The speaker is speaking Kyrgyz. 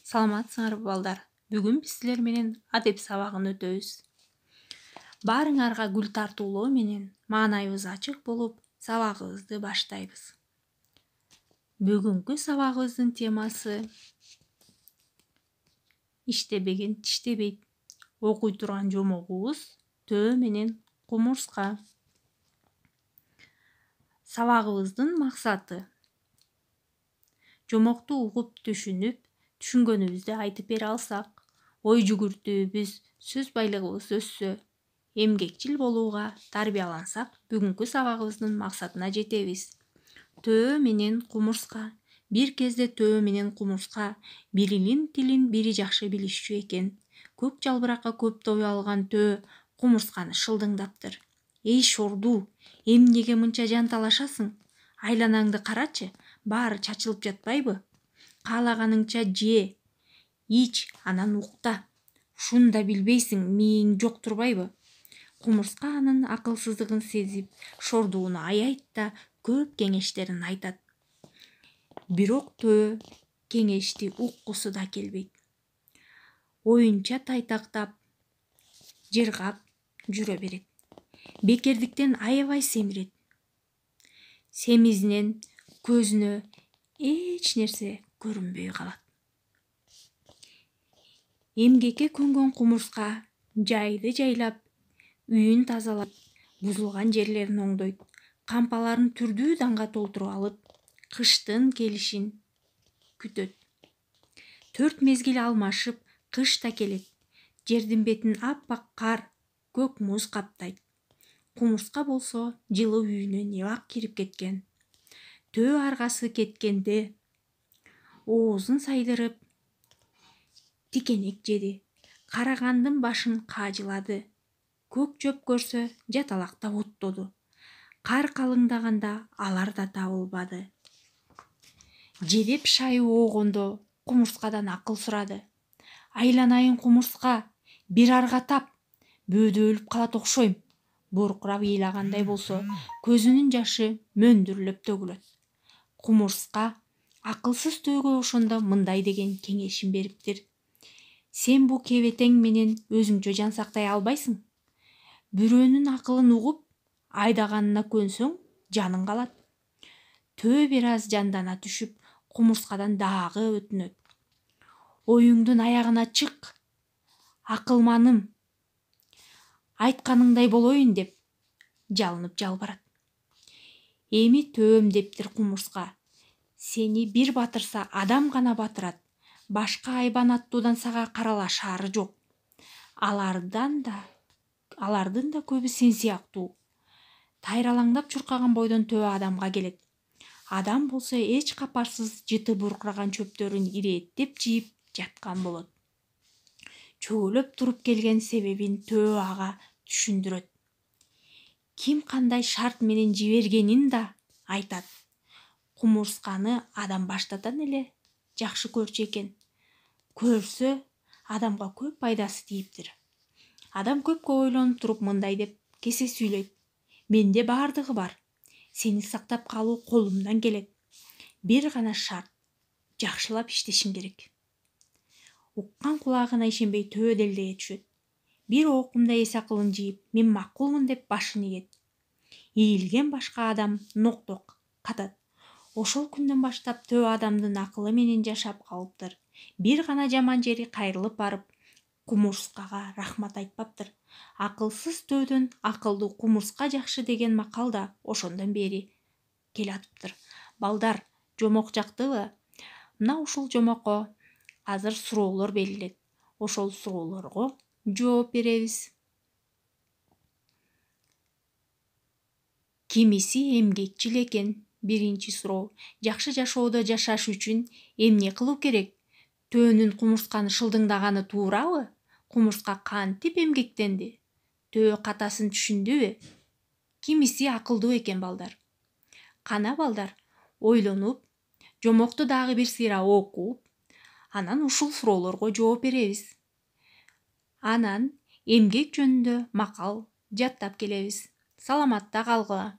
Саламатсыңарбы балдар. Бүгүн биз силер менен адеп сабагын өтөбүз. Баарыңарга гүл тартуулоо менен маанайыбыз ачык болуп, сабагыбызды баштайбыз. Бүгүнкү сабагыбыздын темасы иштебеген тиштебейт. Окуй турган жомогубуз төө менен кумурска. Сабагыбыздын максаты жомокту угуп түшүнгөнүбүздү айтып бере алсак, ой жүгүртүүбүз, сөз байлыгыбыз өссө, эмгекчил болууга тарбиялансак, бүгүнкү сабагыбыздын максатына жетебиз. Төө менен кумурска. Бир кезде төө менен кумурска биринин тилин бири жакшы билишчү экен. Көк жалбыракка көп алган төө кумурсканы шылдыңдаптыр. Эй шорду, эмнеге мынча жанталашасың? Айланаңды карачы, баары чачылып жатпайбы? Каалаганыңча же, ич, анан укта. Ушуну да билбейсиң, мээң жок турбайбы? Кумурска анын акылсыздыгын сезип, шордууну аябайт да көп кеңештерин айтат. Бирок төө кеңешти уккусу да келбейт. Оюнча тайтактап, жыргап жүрө берет. Бекердиктен аябай семирет. Семизинен көзүнө эч нерсе көрүнбөй калат. Эмгекке көнгөн кумурска жайды жайлап, үйүн тазалап, бузулган жерлерин оңдойт. Кампаларын түрдүү данга толтуруп алып, кыштын келишин күтөт. 4 мезгил алмашып, кыш да келет. Жердин бетин аппак кар, көк муз каптайт. Кумурска болсо жылы үйүнө небак кирип кеткен. Төө аргасы кеткенде оозун сайдырып тикенек жеди. Карагандын башын кажылады. Көк жөп көрсө жаталактап оттоду. Кар калыңдаганда алар да табылбады. Жедеп шайы оогондо кумурскадан акыл сурады. Айланайын кумурска, бир арга тап, бөөдө өлүп калат окшойм. Буркурап ыйлагандай болсо, көзүнүн жашы мөндүрлөп төгүлөт. Кумурска акылсыз төөгө ошондо мындай деген кеңешин бериптир. Сен бу кебетең менен өзүңчө жан сактай албайсың. Бирөөнүн акылын угуп, айдаганына көнсөң, жаның калат. Төө бир аз жандана түшүп, кумурскадан дагы өтүнөт. Оюңдун аягына чык, акылманым. Айтканыңдай болоюн деп жалынып жалбарат. Эми төөм дептир кумурска. Сени бир батырса адам гана батырат. Башка айбан аттуудан сага каралашаары жок. Алардын да көбү сен сыяктуу. Тайралаңдап чуркаган бойдон төө адамга келет. Адам болсо эч капарсыз жыты буркураган чөптөрүн ирээттеп жийип жаткан болот. Чөгөлөп туруп келген себебин төө ага түшүндүрөт. Ким кандай шарт менен жибергенин да айтат. Кумурсканы адам баштадан эле жакшы көрчү экен. Көрсө, адамга көп пайдасы тийиптир. Адам көпкө ойлонуп туруп мындай деп кесе сүйлөйт. Менде бардыгы бар. Сени сактап калуу колумдан келет. Бир гана шарт. Жакшылап иштешиң керек. Уккан кулагына ишенбей төө делдее түшөт. Бир окумда эс акылын жийип, мен макулмун деп башын ийет. Ийилген башка адам нокток катат. Ошол күндөн баштап төө адамдын акылы менен жашап калыптыр. Бир гана жаман жери кайрылып барып, кумурскага рахмат айтпаптыр. Акылсыз төөдөн акылдуу кумурска жакшы деген макал да ошондон бери келатыптыр. Балдар, жомок жактыбы? Мына ушул жомокко азыр суроолор берилет. Ошол суроолорго жооп беребиз. Кимиси эмгекчил экен? Биринчи суроо. Жакшы жашоодо жашаш үчүн эмне кылуу керек? Төөнүн кумурсканы шылдыңдаганы туурабы? Кумурска кантип эмгектенди? Төө катасын түшүндүбү? Кимиси акылдуу экен балдар. Кана балдар, ойлонуп, жомокту дагы бир сыйра окуп, анан ушул суроолорго жооп беребиз. Анан эмгек жөнүндө макал жаттап келебиз. Саламатта калгыла.